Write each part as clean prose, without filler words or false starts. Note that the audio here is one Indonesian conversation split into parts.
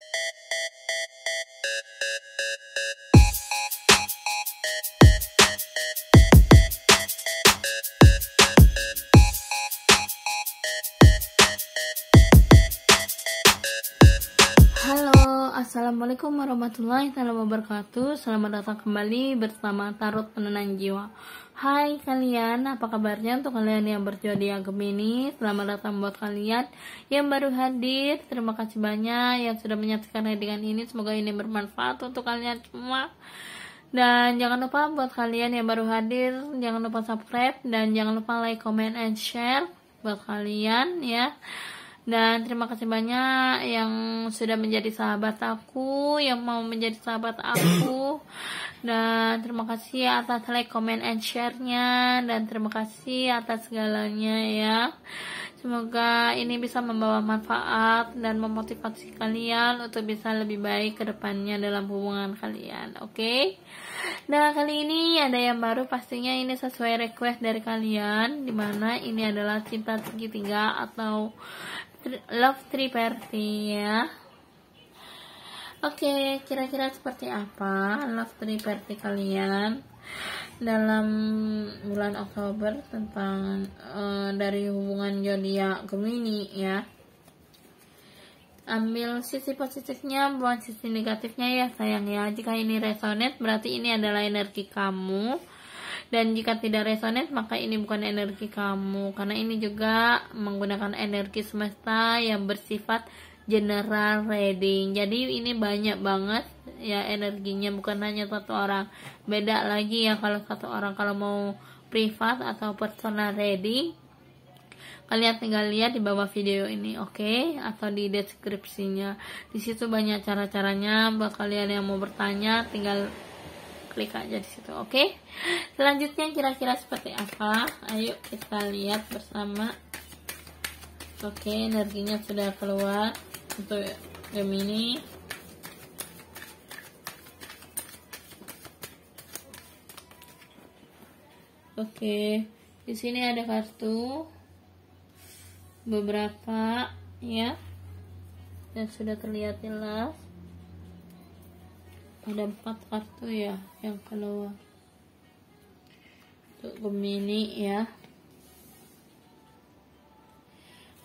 Halo, assalamualaikum warahmatullahi wabarakatuh. Selamat datang kembali bersama Tarot Penenang Jiwa. Hai kalian, apa kabarnya? Untuk kalian yang berzodiak Gemini, selamat datang buat kalian yang baru hadir. Terima kasih banyak yang sudah menyaksikan readingan ini. Semoga ini bermanfaat untuk kalian semua. Dan jangan lupa buat kalian yang baru hadir, jangan lupa subscribe dan jangan lupa like, comment, and share buat kalian ya. Dan terima kasih banyak yang sudah menjadi sahabat aku, yang mau menjadi sahabat aku. Dan terima kasih atas like, comment, and share-nya. Dan terima kasih atas segalanya ya. Semoga ini bisa membawa manfaat dan memotivasi kalian untuk bisa lebih baik ke depannya dalam hubungan kalian. Oke? Nah, kali ini ada yang baru, pastinya ini sesuai request dari kalian, dimana ini adalah cinta segitiga atau love triparty ya. Oke, kira-kira seperti apa love triparty kalian dalam bulan Oktober tentang dari hubungan zodiak Gemini ya. Ambil sisi positifnya, bukan sisi negatifnya ya sayang ya. Jika ini resonate berarti ini adalah energi kamu. Dan jika tidak resonate maka ini bukan energi kamu, karena ini juga menggunakan energi semesta yang bersifat general reading. Jadi ini banyak banget ya energinya, bukan hanya satu orang. Beda lagi ya kalau satu orang, kalau mau privat atau personal reading kalian tinggal lihat di bawah video ini, oke? Atau di deskripsinya. Di situ banyak cara-caranya buat kalian yang mau bertanya, tinggal klik aja di situ, oke? Selanjutnya kira-kira seperti apa? Ayo kita lihat bersama. Oke, energinya sudah keluar untuk Gemini. Oke, di sini ada kartu beberapa ya, dan sudah terlihat jelas. Ada 4 kartu ya yang keluar untuk Gemini ya.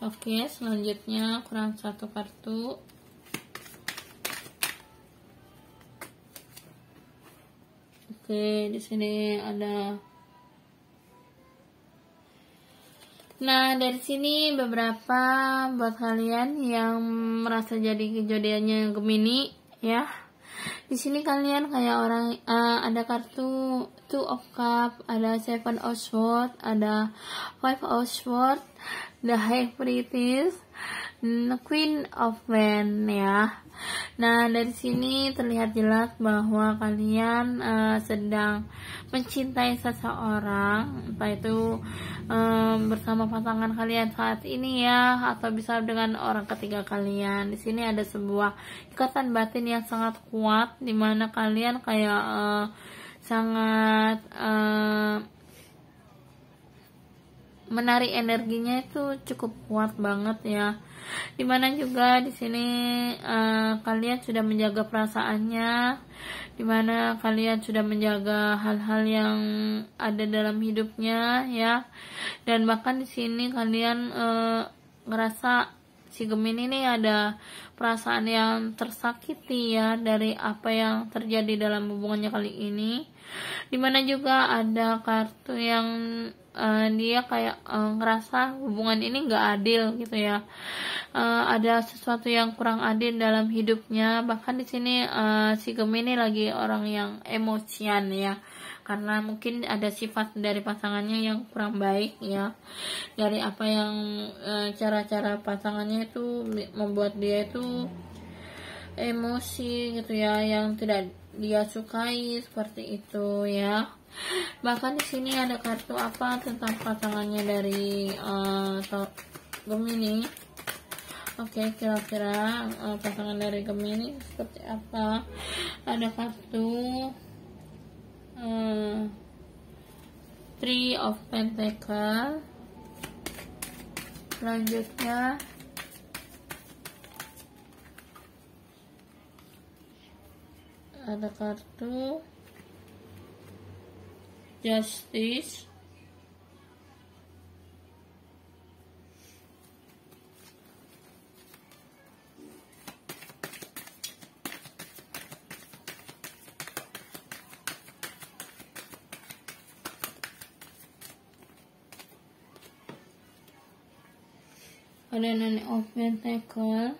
Oke, selanjutnya kurang 1 kartu. Oke, di sini ada. Nah, dari sini beberapa buat kalian yang merasa jadi zodiaknya Gemini ya. Di sini kalian kayak orang ada kartu 2 of Cup, ada 7 of Swords, ada 5 of Swords, the High Priestess, Queen of Wands ya. Nah, dari sini terlihat jelas bahwa kalian sedang mencintai seseorang, entah itu bersama pasangan kalian saat ini ya, atau bisa dengan orang ketiga kalian. Di sini ada sebuah ikatan batin yang sangat kuat, dimana kalian kayak sangat menarik energinya itu cukup kuat banget ya. Dimana juga di sini kalian sudah menjaga perasaannya, dimana kalian sudah menjaga hal-hal yang ada dalam hidupnya ya. Dan bahkan di sini kalian ngerasa si Gemini ini ada perasaan yang tersakiti ya dari apa yang terjadi dalam hubungannya kali ini. Dimana juga ada kartu yang dia kayak ngerasa hubungan ini gak adil gitu ya. Ada sesuatu yang kurang adil dalam hidupnya. Bahkan di sini si Gemini lagi orang yang emosian ya, karena mungkin ada sifat dari pasangannya yang kurang baik ya. Dari apa yang cara-cara pasangannya itu membuat dia itu emosi gitu ya, yang tidak dia sukai seperti itu ya. Bahkan di sini ada kartu apa tentang pasangannya dari Gemini. Oke, kira-kira pasangan dari Gemini seperti apa? Ada kartu Three of Pentacles. Selanjutnya ada kartu Justice, ada Nine of Pentacles,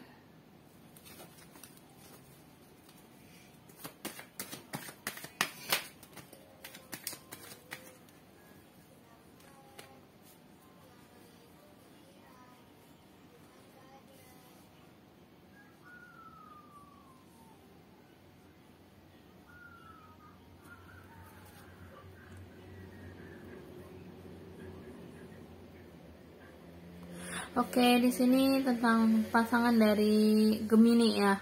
Oke, di sini tentang pasangan dari Gemini ya.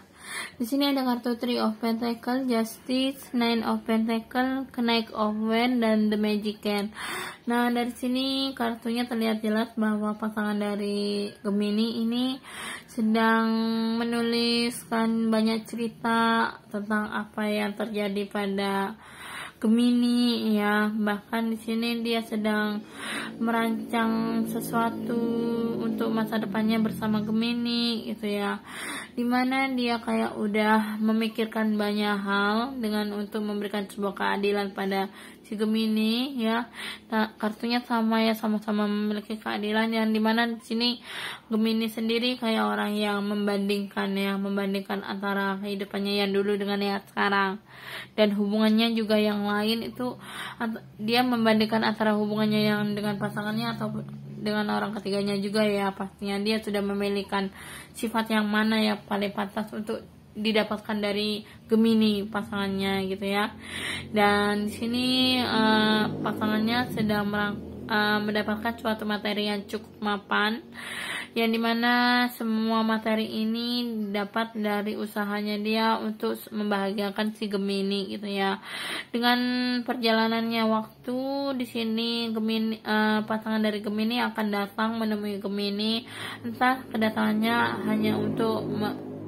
Di sini ada kartu Three of Pentacles, Justice, Nine of Pentacles, Knight of Wands, dan The Magician. Nah, dari sini kartunya terlihat jelas bahwa pasangan dari Gemini ini sedang menuliskan banyak cerita tentang apa yang terjadi pada Gemini ya. Bahkan di sini dia sedang merancang sesuatu untuk masa depannya bersama Gemini gitu ya, dimana dia kayak udah memikirkan banyak hal dengan untuk memberikan sebuah keadilan pada si Gemini ya. Nah, kartunya sama ya, sama-sama memiliki keadilan, yang dimana di sini Gemini sendiri kayak orang yang membandingkan antara kehidupannya yang dulu dengan yang sekarang, dan hubungannya juga yang lain itu dia membandingkan antara hubungannya yang dengan pasangannya atau dengan orang ketiganya juga ya. Pastinya dia sudah memilihkan sifat yang mana yang paling pantas untuk didapatkan dari Gemini pasangannya gitu ya. Dan di sini pasangannya sedang mendapatkan suatu materi yang cukup mapan, yang dimana semua materi ini dapat dari usahanya dia untuk membahagiakan si Gemini gitu ya. Dengan perjalanannya waktu di sini Gemini, pasangan dari Gemini akan datang menemui Gemini, entah kedatangannya hanya untuk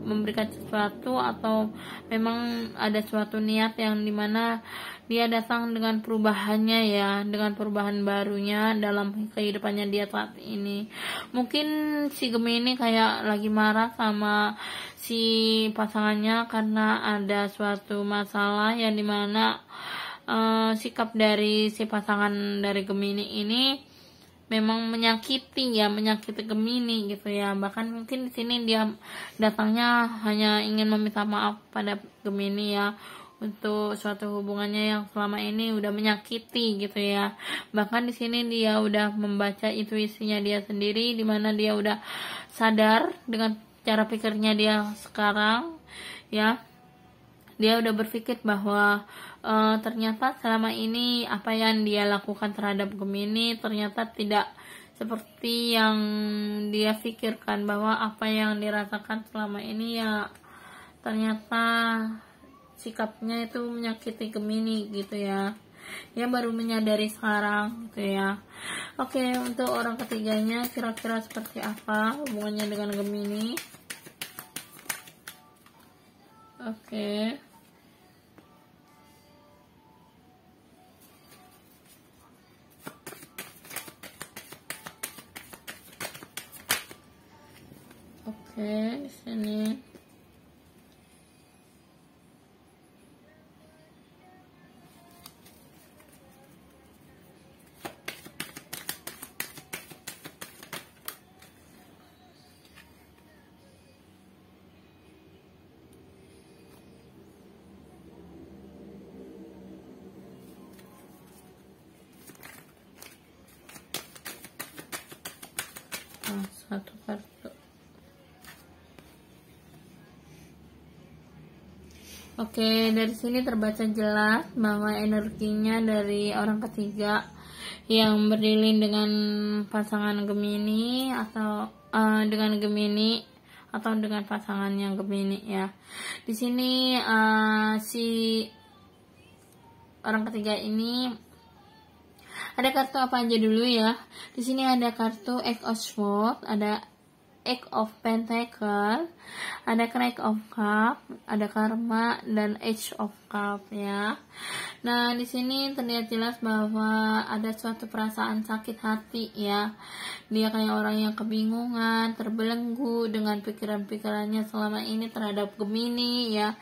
memberikan sesuatu atau memang ada suatu niat yang dimana dia datang dengan perubahannya ya, dengan perubahan barunya dalam kehidupannya dia saat ini. Mungkin si Gemini kayak lagi marah sama si pasangannya karena ada suatu masalah yang dimana sikap dari si pasangan dari Gemini ini memang menyakiti Gemini gitu ya. Bahkan mungkin di sini dia datangnya hanya ingin meminta maaf pada Gemini ya, untuk suatu hubungannya yang selama ini udah menyakiti gitu ya. Bahkan di sini dia udah membaca intuisinya dia sendiri, dimana dia udah sadar dengan cara pikirnya dia sekarang ya. Dia udah berpikir bahwa ternyata selama ini apa yang dia lakukan terhadap Gemini ternyata tidak seperti yang dia pikirkan, bahwa apa yang dirasakan selama ini ya ternyata sikapnya itu menyakiti Gemini gitu ya. Dia baru menyadari sekarang gitu ya. Oke, untuk orang ketiganya kira-kira seperti apa hubungannya dengan Gemini? Oke. Oke, di sini. Satu kartu. Oke, dari sini terbaca jelas bahwa energinya dari orang ketiga yang berdilin dengan pasangan Gemini atau dengan Gemini atau dengan pasangan yang Gemini ya. Di sini si orang ketiga ini ada kartu apa aja dulu ya. Di sini ada kartu X of Swords, ada Eight of Pentacle, ada Knight of Cup, ada Karma, dan Age of Cup ya. Nah, di sini terlihat jelas bahwa ada suatu perasaan sakit hati ya. Dia kayak orang yang kebingungan, terbelenggu dengan pikiran-pikirannya selama ini terhadap Gemini ya.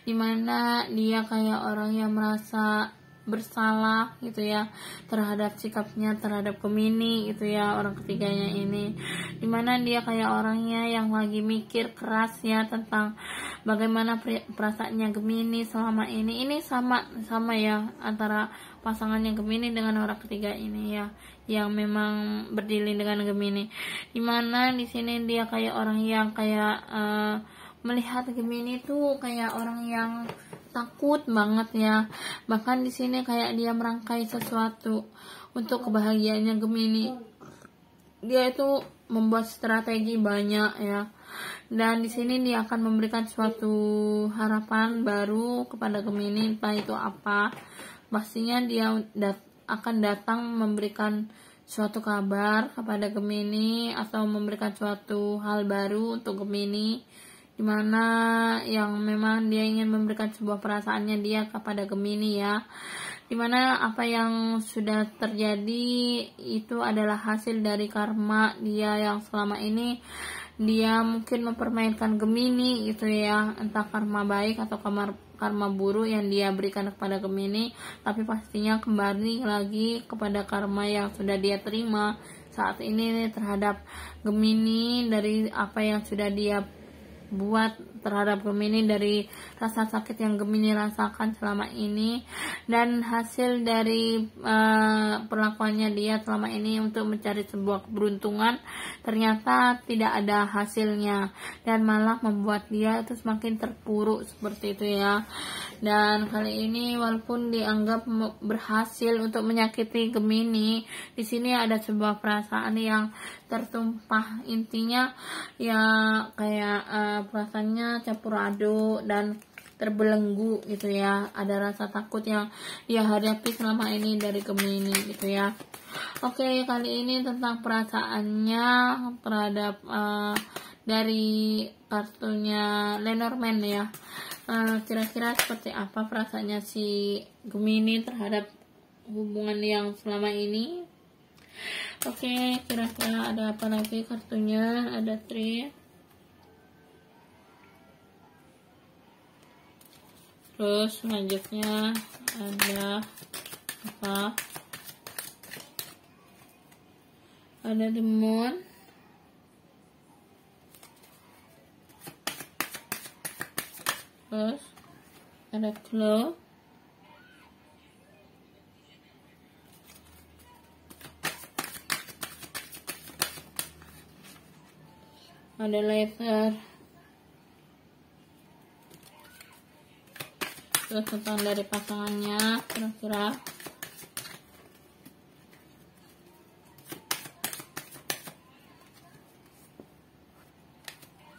Dimana dia kayak orang yang merasa bersalah gitu ya terhadap sikapnya terhadap Gemini gitu ya, orang ketiganya ini, dimana dia kayak orangnya yang lagi mikir keras ya tentang bagaimana perasaannya Gemini selama ini sama ya antara pasangannya Gemini dengan orang ketiga ini ya, yang memang berdilin dengan Gemini, dimana di sini dia kayak orang yang kayak melihat Gemini tuh kayak orang yang takut banget ya. Bahkan di sini kayak dia merangkai sesuatu untuk kebahagiaannya Gemini. Dia itu membuat strategi banyak ya. Dan di sini dia akan memberikan suatu harapan baru kepada Gemini, entah itu apa. Pastinya dia akan datang memberikan suatu kabar kepada Gemini atau memberikan suatu hal baru untuk Gemini, dimana yang memang dia ingin memberikan sebuah perasaannya dia kepada Gemini ya, dimana apa yang sudah terjadi itu adalah hasil dari karma dia yang selama ini dia mungkin mempermainkan Gemini gitu ya, entah karma baik atau karma buruk yang dia berikan kepada Gemini, tapi pastinya kembali lagi kepada karma yang sudah dia terima saat ini terhadap Gemini dari apa yang sudah dia buat terhadap Gemini, dari rasa sakit yang Gemini rasakan selama ini, dan hasil dari perlakuannya dia selama ini untuk mencari sebuah keberuntungan ternyata tidak ada hasilnya dan malah membuat dia itu semakin terpuruk seperti itu ya. Dan kali ini walaupun dianggap berhasil untuk menyakiti Gemini, di sini ada sebuah perasaan yang tertumpah, intinya ya kayak perasaannya campur aduk dan terbelenggu gitu ya, ada rasa takut yang dia hadapi selama ini dari Gemini gitu ya. Oke, kali ini tentang perasaannya terhadap dari kartunya Lenormand ya. Kira-kira seperti apa perasaannya si Gemini terhadap hubungan yang selama ini. Oke, kira-kira ada apa lagi kartunya? Ada 3. Terus selanjutnya ada apa? Ada The Moon. Terus ada Claw. Ada Letter. Terus tentang dari pasangannya kira-kira.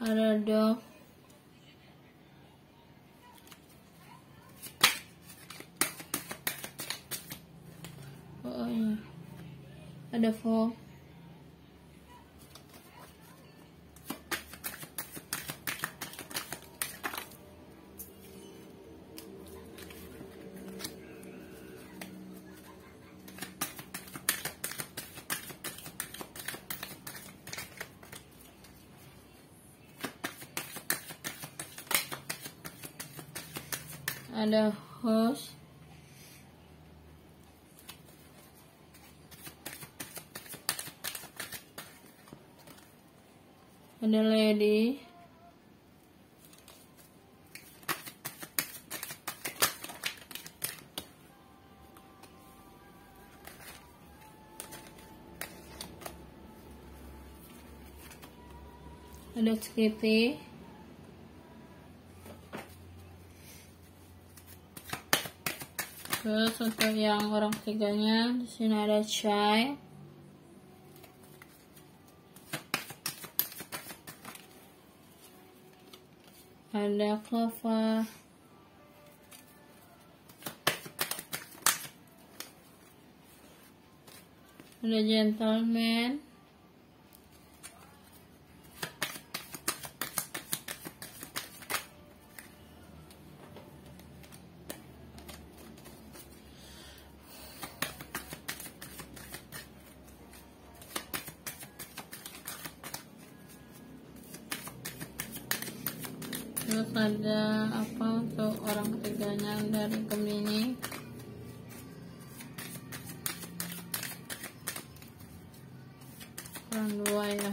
Ada Dog. Oh iya. Ada Fox. Ada Host. Ada Lady. Ada Kitty. Terus untuk yang orang ketiganya di sini ada Shy. Ada Clover. Ada Gentleman. ada apa untuk orang ketiganya dari Gemini. Kurang 2 ya,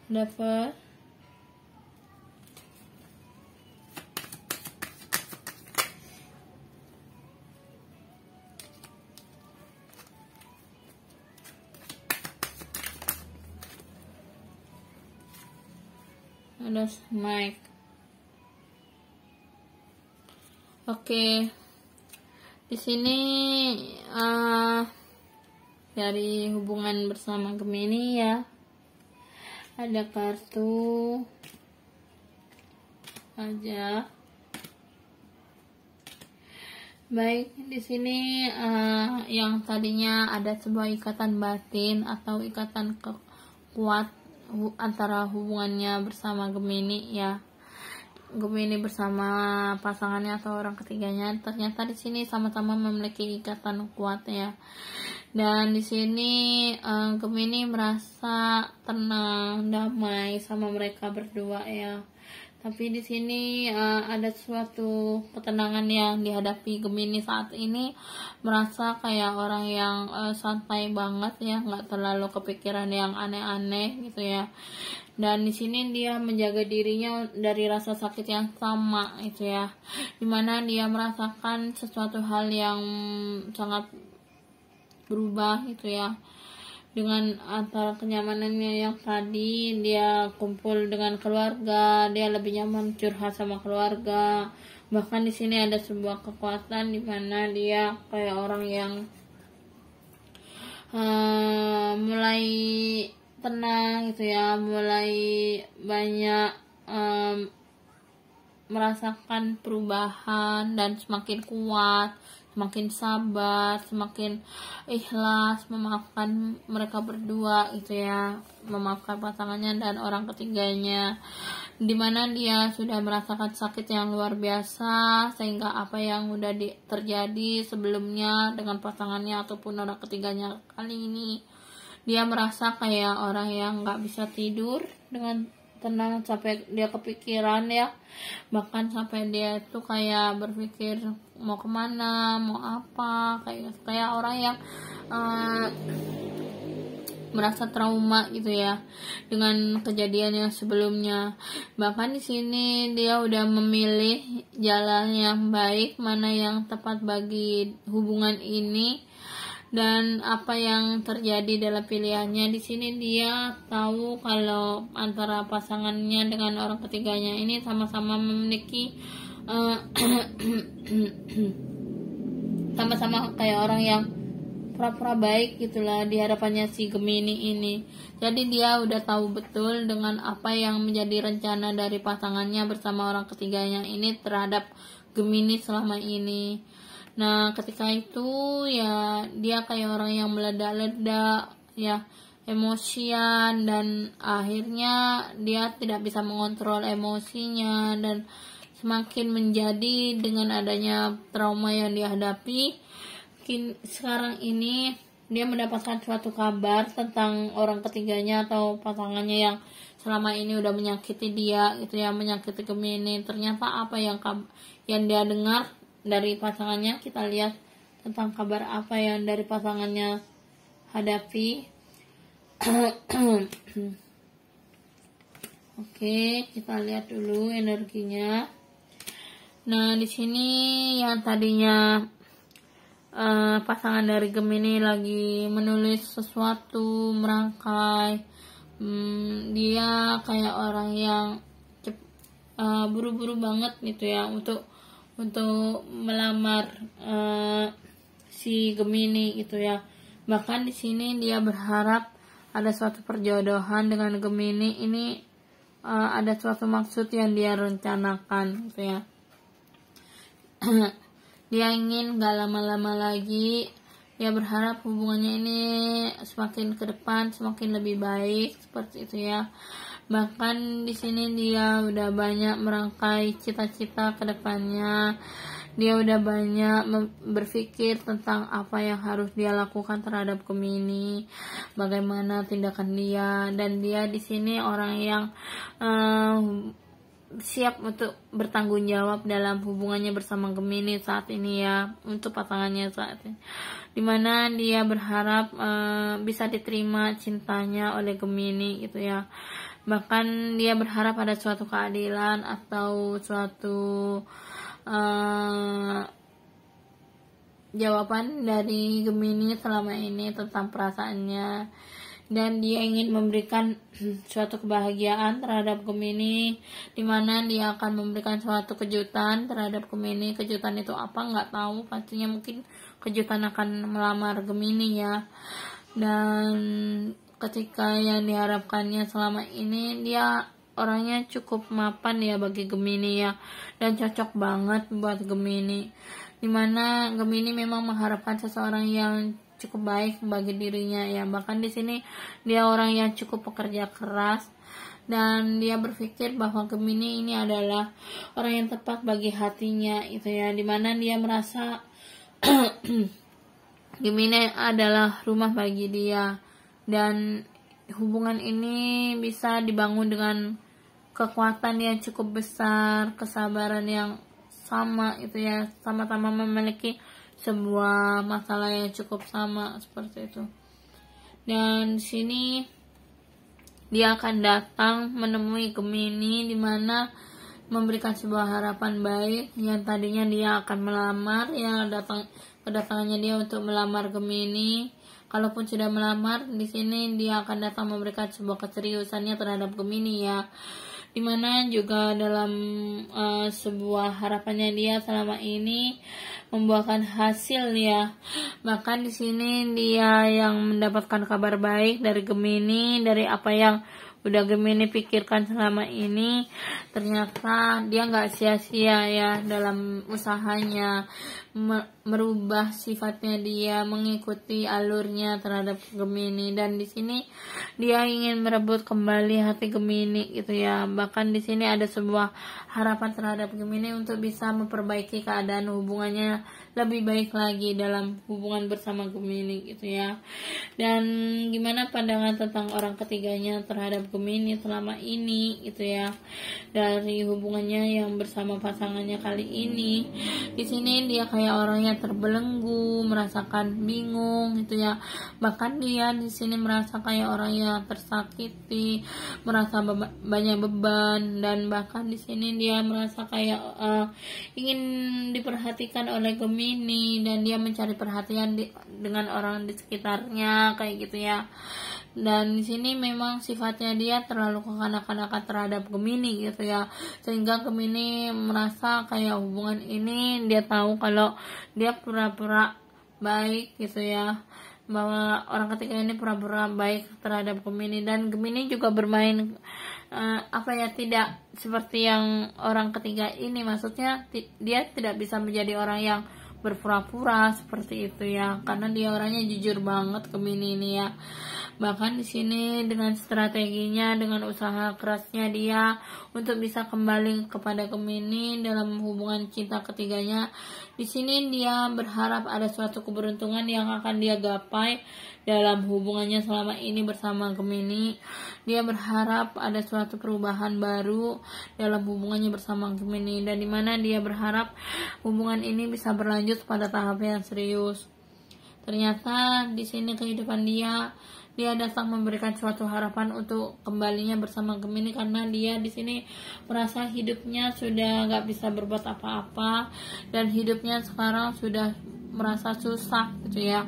dapat ada Snake. Oke, di sini dari hubungan bersama Gemini ya, ada kartu aja. Baik, di sini yang tadinya ada sebuah ikatan batin atau ikatan kuat antara hubungannya bersama Gemini ya, Gemini bersama pasangannya atau orang ketiganya, ternyata di sini sama-sama memiliki ikatan kuat ya. Dan di sini Gemini merasa tenang, damai sama mereka berdua ya. Tapi di sini ada suatu ketenangan yang dihadapi Gemini saat ini, merasa kayak orang yang santai banget ya, nggak terlalu kepikiran yang aneh-aneh gitu ya. Dan di sini dia menjaga dirinya dari rasa sakit yang sama itu ya, dimana dia merasakan sesuatu hal yang sangat berubah gitu ya. Dengan antara kenyamanannya yang tadi dia kumpul dengan keluarga, dia lebih nyaman curhat sama keluarga. Bahkan di sini ada sebuah kekuatan di mana dia kayak orang yang mulai tenang gitu ya, mulai banyak merasakan perubahan dan semakin kuat, semakin sabar, semakin ikhlas memaafkan mereka berdua gitu ya, memaafkan pasangannya dan orang ketiganya, dimana dia sudah merasakan sakit yang luar biasa, sehingga apa yang udah terjadi sebelumnya dengan pasangannya ataupun orang ketiganya, kali ini dia merasa kayak orang yang nggak bisa tidur dengan tenang, sampai dia kepikiran ya, bahkan sampai dia tuh kayak berpikir mau kemana, mau apa, kayak orang yang merasa trauma gitu ya dengan kejadian yang sebelumnya. Bahkan di sini dia udah memilih jalan yang baik, mana yang tepat bagi hubungan ini dan apa yang terjadi dalam pilihannya. Di sini dia tahu kalau antara pasangannya dengan orang ketiganya ini sama-sama memiliki sama-sama kayak orang yang pura-pura baik gitulah di hadapannya si Gemini ini. Jadi dia udah tahu betul dengan apa yang menjadi rencana dari pasangannya bersama orang ketiganya ini terhadap Gemini selama ini. Nah, ketika itu ya dia kayak orang yang meledak-ledak ya, emosian, dan akhirnya dia tidak bisa mengontrol emosinya dan semakin menjadi dengan adanya trauma yang dihadapi. Sekarang ini dia mendapatkan suatu kabar tentang orang ketiganya atau pasangannya yang selama ini udah menyakiti dia gitu ya, menyakiti Gemini. Ternyata apa yang dia dengar dari pasangannya, kita lihat tentang kabar apa yang dari pasangannya hadapi. Oke, kita lihat dulu energinya. Nah, di sini yang tadinya pasangan dari Gemini lagi menulis sesuatu, merangkai, dia kayak orang yang buru-buru banget gitu ya untuk melamar si Gemini gitu ya. Bahkan di sini dia berharap ada suatu perjodohan dengan Gemini ini, ada suatu maksud yang dia rencanakan gitu ya. Dia ingin gak lama-lama lagi, dia berharap hubungannya ini semakin ke depan semakin lebih baik seperti itu ya. Bahkan di sini dia udah banyak merangkai cita-cita ke depannya. Dia udah banyak berpikir tentang apa yang harus dia lakukan terhadap Gemini, bagaimana tindakan dia. Dan dia di sini orang yang siap untuk bertanggung jawab dalam hubungannya bersama Gemini saat ini ya, untuk pasangannya saat ini, dimana dia berharap bisa diterima cintanya oleh Gemini gitu ya. Bahkan dia berharap ada suatu keadilan atau suatu jawaban dari Gemini selama ini tentang perasaannya, dan dia ingin memberikan suatu kebahagiaan terhadap Gemini, dimana dia akan memberikan suatu kejutan terhadap Gemini. Kejutan itu apa nggak tahu, pastinya mungkin kejutan akan melamar Gemini ya. Dan ketika yang diharapkannya selama ini, dia orangnya cukup mapan ya bagi Gemini ya, dan cocok banget buat Gemini, dimana Gemini memang mengharapkan seseorang yang cukup baik bagi dirinya ya. Bahkan di sini dia orang yang cukup pekerja keras, dan dia berpikir bahwa Gemini ini adalah orang yang tepat bagi hatinya itu ya, dimana dia merasa Gemini adalah rumah bagi dia, dan hubungan ini bisa dibangun dengan kekuatan yang cukup besar, kesabaran yang sama itu ya, sama-sama memiliki sebuah masalah yang cukup sama seperti itu. Dan di sini dia akan datang menemui Gemini, dimana memberikan sebuah harapan baik yang tadinya dia akan melamar ya, kedatangannya dia untuk melamar Gemini. Kalaupun sudah melamar, di sini dia akan datang memberikan sebuah keseriusannya terhadap Gemini ya, dimana juga dalam sebuah harapannya dia selama ini membuahkan hasil ya. Bahkan di sini dia yang mendapatkan kabar baik dari Gemini, dari apa yang udah Gemini pikirkan selama ini. Ternyata dia nggak sia-sia ya dalam usahanya merubah sifatnya dia, mengikuti alurnya terhadap Gemini, dan di sini dia ingin merebut kembali hati Gemini gitu ya. Bahkan di sini ada sebuah harapan terhadap Gemini untuk bisa memperbaiki keadaan hubungannya lebih baik lagi dalam hubungan bersama Gemini gitu ya. Dan gimana pandangan tentang orang ketiganya terhadap Gemini selama ini gitu ya, dari hubungannya yang bersama pasangannya kali ini. Di sini dia kayak orang yang terbelenggu, merasakan bingung gitu ya. Bahkan dia di sini merasa kayak orang yang tersakiti, merasa banyak beban, dan bahkan di sini dia merasa kayak ingin diperhatikan oleh Gemini, dan dia mencari perhatian dengan orang di sekitarnya kayak gitu ya. Dan di sini memang sifatnya dia terlalu kekanak-kanakan terhadap Gemini gitu ya, sehingga Gemini merasa kayak hubungan ini dia tahu kalau dia pura-pura baik gitu ya, bahwa orang ketiga ini pura-pura baik terhadap Gemini, dan Gemini juga bermain tidak seperti yang orang ketiga ini, maksudnya dia tidak bisa menjadi orang yang berpura-pura seperti itu ya, karena dia orangnya jujur banget Gemini ini ya. Bahkan di sini dengan strateginya, dengan usaha kerasnya dia untuk bisa kembali kepada Gemini dalam hubungan cinta ketiganya, di sini dia berharap ada suatu keberuntungan yang akan dia gapai dalam hubungannya selama ini bersama Gemini. Dia berharap ada suatu perubahan baru dalam hubungannya bersama Gemini, dan dimana dia berharap hubungan ini bisa berlanjut pada tahap yang serius. Ternyata di sini kehidupan dia datang memberikan suatu harapan untuk kembalinya bersama Gemini, karena dia di sini merasa hidupnya sudah nggak bisa berbuat apa-apa, dan hidupnya sekarang sudah merasa susah gitu ya.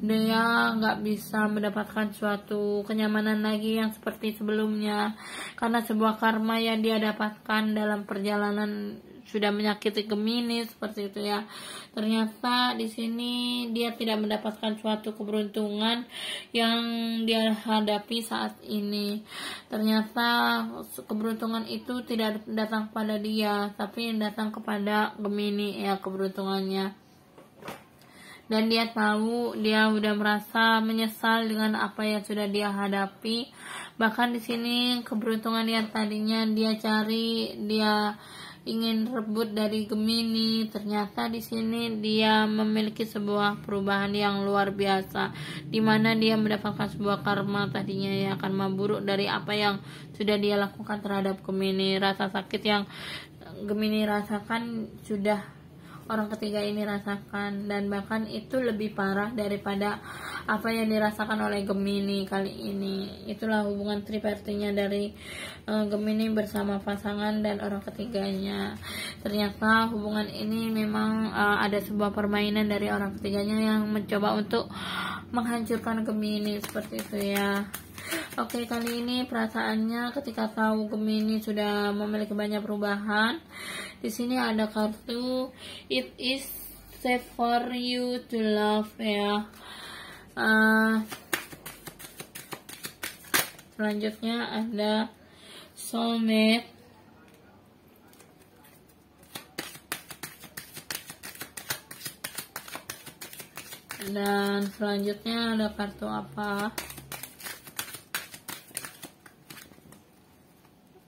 Dia nggak bisa mendapatkan suatu kenyamanan lagi yang seperti sebelumnya, karena sebuah karma yang dia dapatkan dalam perjalanan sudah menyakiti Gemini seperti itu ya. Ternyata di sini dia tidak mendapatkan suatu keberuntungan yang dia hadapi saat ini. Ternyata keberuntungan itu tidak datang kepada dia, tapi datang kepada Gemini ya keberuntungannya. Dan dia tahu, dia udah merasa menyesal dengan apa yang sudah dia hadapi. Bahkan di sini keberuntungan yang tadinya dia cari, dia ingin rebut dari Gemini. Ternyata di sini dia memiliki sebuah perubahan yang luar biasa, di mana dia mendapatkan sebuah karma tadinya yang akan memburuk dari apa yang sudah dia lakukan terhadap Gemini. Rasa sakit yang Gemini rasakan sudah orang ketiga ini rasakan, dan bahkan itu lebih parah daripada apa yang dirasakan oleh Gemini kali ini. Itulah hubungan tripartinya dari Gemini bersama pasangan dan orang ketiganya. Ternyata hubungan ini memang ada sebuah permainan dari orang ketiganya yang mencoba untuk menghancurkan Gemini, seperti itu ya. Oke, kali ini perasaannya ketika tahu Gemini sudah memiliki banyak perubahan. Di sini ada kartu It is safe for you to love ya. Selanjutnya ada soulmate. Dan selanjutnya ada kartu apa?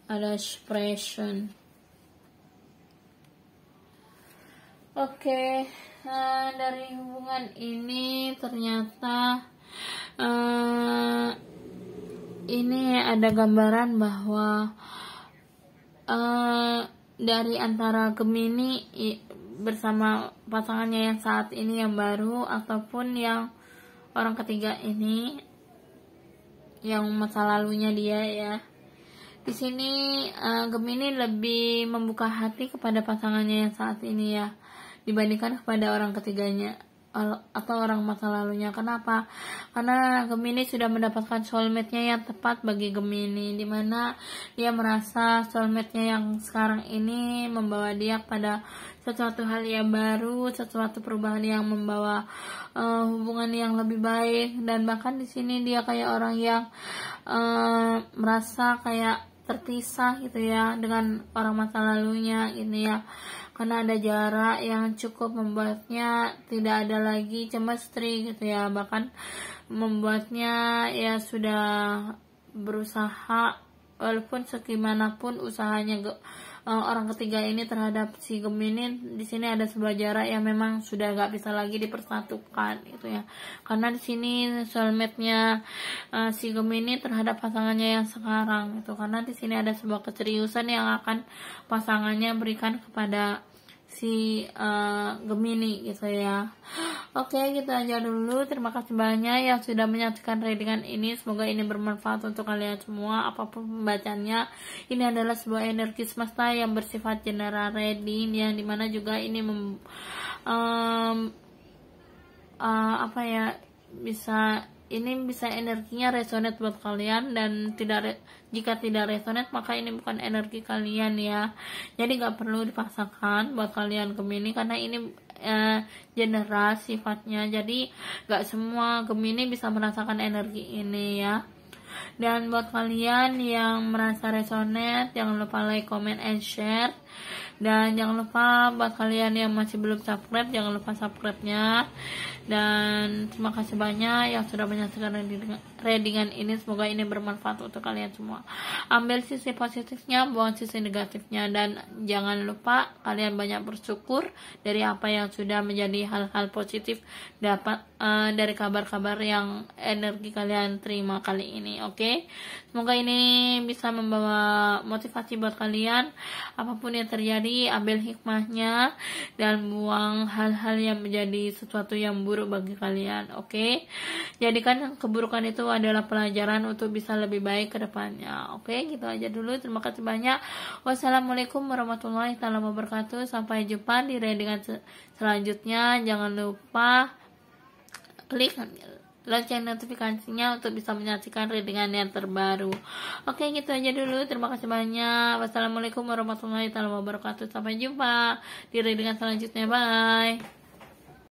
Ada expression. Oke, dari hubungan ini ternyata ini ada gambaran bahwa dari antara Gemini bersama pasangannya yang saat ini yang baru, ataupun yang orang ketiga ini yang masa lalunya dia ya. Di sini Gemini lebih membuka hati kepada pasangannya yang saat ini ya, dibandingkan kepada orang ketiganya atau orang masa lalunya. Kenapa? Karena Gemini sudah mendapatkan soulmate-nya yang tepat bagi Gemini, dimana dia merasa soulmate-nya yang sekarang ini membawa dia pada sesuatu hal yang baru, sesuatu perubahan yang membawa hubungan yang lebih baik. Dan bahkan di sini dia kayak orang yang merasa kayak terpisah gitu ya dengan orang masa lalunya ini ya, karena ada jarak yang cukup membuatnya tidak ada lagi chemistry gitu ya, bahkan membuatnya ya sudah berusaha, walaupun segimanapun usahanya orang ketiga ini terhadap si Gemini, di sini ada sebuah jarak yang memang sudah gak bisa lagi dipersatukan gitu ya, karena di sini soulmate-nya si Gemini terhadap pasangannya yang sekarang itu, karena di sini ada sebuah keseriusan yang akan pasangannya berikan kepada si Gemini gitu ya. Oke, gitu aja dulu. Terima kasih banyak yang sudah menyaksikan readingan ini. Semoga ini bermanfaat untuk kalian semua apapun pembacanya. Ini adalah sebuah energi semesta yang bersifat general reading, yang dimana juga ini bisa energinya resonate buat kalian, dan jika tidak resonate maka ini bukan energi kalian ya. Jadi gak perlu dipaksakan buat kalian Gemini, karena ini general sifatnya, jadi gak semua Gemini bisa merasakan energi ini ya. Dan buat kalian yang merasa resonate, jangan lupa like, comment, and share. Dan jangan lupa buat kalian yang masih belum subscribe, jangan lupa subscribe-nya. Dan terima kasih banyak yang sudah menyaksikan readingan ini. Semoga ini bermanfaat untuk kalian semua. Ambil sisi positifnya, buang sisi negatifnya. Dan jangan lupa kalian banyak bersyukur dari apa yang sudah menjadi hal-hal positif dapat dari kabar-kabar yang energi kalian terima kali ini. Oke? Semoga ini bisa membawa motivasi buat kalian. Apapun yang terjadi, ambil hikmahnya dan buang hal-hal yang menjadi sesuatu yang buruk bagi kalian. Oke? Jadikan keburukan itu adalah pelajaran untuk bisa lebih baik ke depannya. Oke? Gitu aja dulu. Terima kasih banyak. Wassalamualaikum warahmatullahi wabarakatuh. Sampai jumpa di readingan selanjutnya. Jangan lupa klik lonceng notifikasinya untuk bisa menyaksikan readingan yang terbaru. Oke, gitu aja dulu. Terima kasih banyak. Wassalamualaikum warahmatullahi wabarakatuh. Sampai jumpa di readingan selanjutnya. Bye.